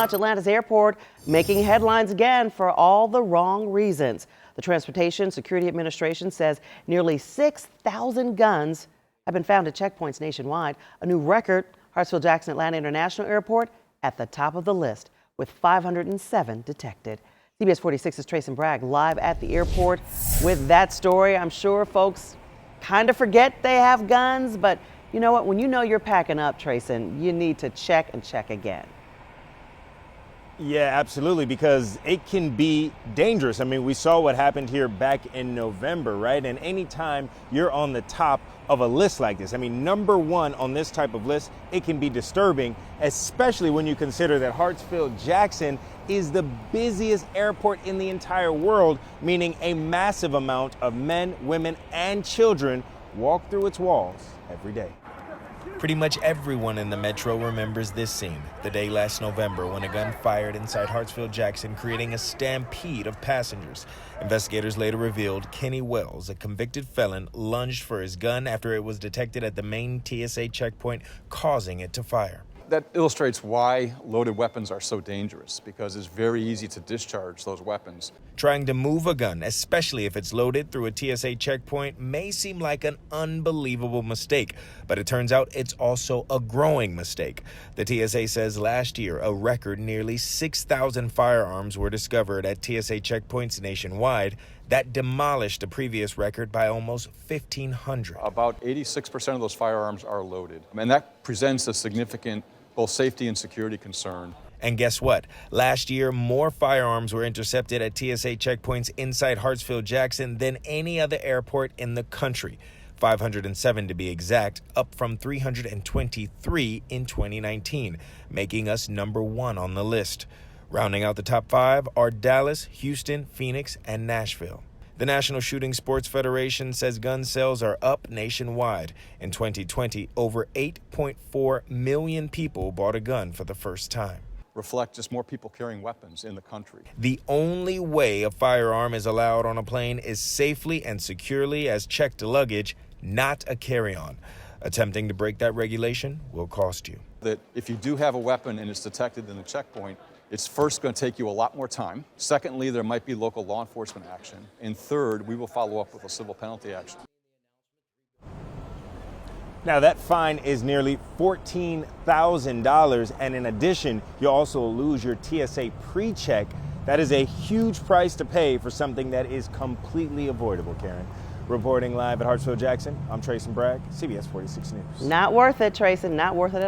watch Atlanta's airport making headlines again for all the wrong reasons. The Transportation Security Administration says nearly 6,000 guns have been found at checkpoints nationwide. A new record, Hartsfield-Jackson Atlanta International Airport at the top of the list with 507 detected. CBS 46's Trace and Bragg live at the airport with that story. I'm sure folks kind of forget they have guns, but you know what? When you know you're packing up, Trayson, you need to check and check again. Yeah, absolutely, because it can be dangerous. I mean, we saw what happened here back in November, right? And anytime you're on the top of a list like this, I mean, #1 on this type of list, it can be disturbing, especially when you consider that Hartsfield-Jackson is the busiest airport in the entire world, meaning a massive amount of men, women, and children walk through its walls every day. Pretty much everyone in the metro remembers this scene, the day last November when a gun fired inside Hartsfield-Jackson, creating a stampede of passengers. Investigators later revealed Kenny Wells, a convicted felon, lunged for his gun after it was detected at the main TSA checkpoint, causing it to fire. That illustrates why loaded weapons are so dangerous, because it's very easy to discharge those weapons. Trying to move a gun, especially if it's loaded through a TSA checkpoint, may seem like an unbelievable mistake, but it turns out it's also a growing mistake. The TSA says last year, a record nearly 6,000 firearms were discovered at TSA checkpoints nationwide. That demolished the previous record by almost 1,500. About 86% of those firearms are loaded, and that presents a significant both safety and security concern. And guess what? Last year, more firearms were intercepted at TSA checkpoints inside Hartsfield-Jackson than any other airport in the country. 507 to be exact, up from 323 in 2019, making us #1 on the list. Rounding out the top 5 are Dallas, Houston, Phoenix, and Nashville. The National Shooting Sports Federation says gun sales are up nationwide. In 2020, over 8.4 million people bought a gun for the first time. Reflect just more people carrying weapons in the country. The only way a firearm is allowed on a plane is safely and securely as checked luggage, not a carry-on. Attempting to break that regulation will cost you. That if you do have a weapon and it's detected in the checkpoint, it's first going to take you a lot more time. Secondly, there might be local law enforcement action. And third, we will follow up with a civil penalty action. Now, that fine is nearly $14,000, and in addition, you'll also lose your TSA pre-check. That is a huge price to pay for something that is completely avoidable, Karen. Reporting live at Hartsfield-Jackson, I'm Trace and Bragg, CBS 46 News. Not worth it, Trayson, not worth it at all.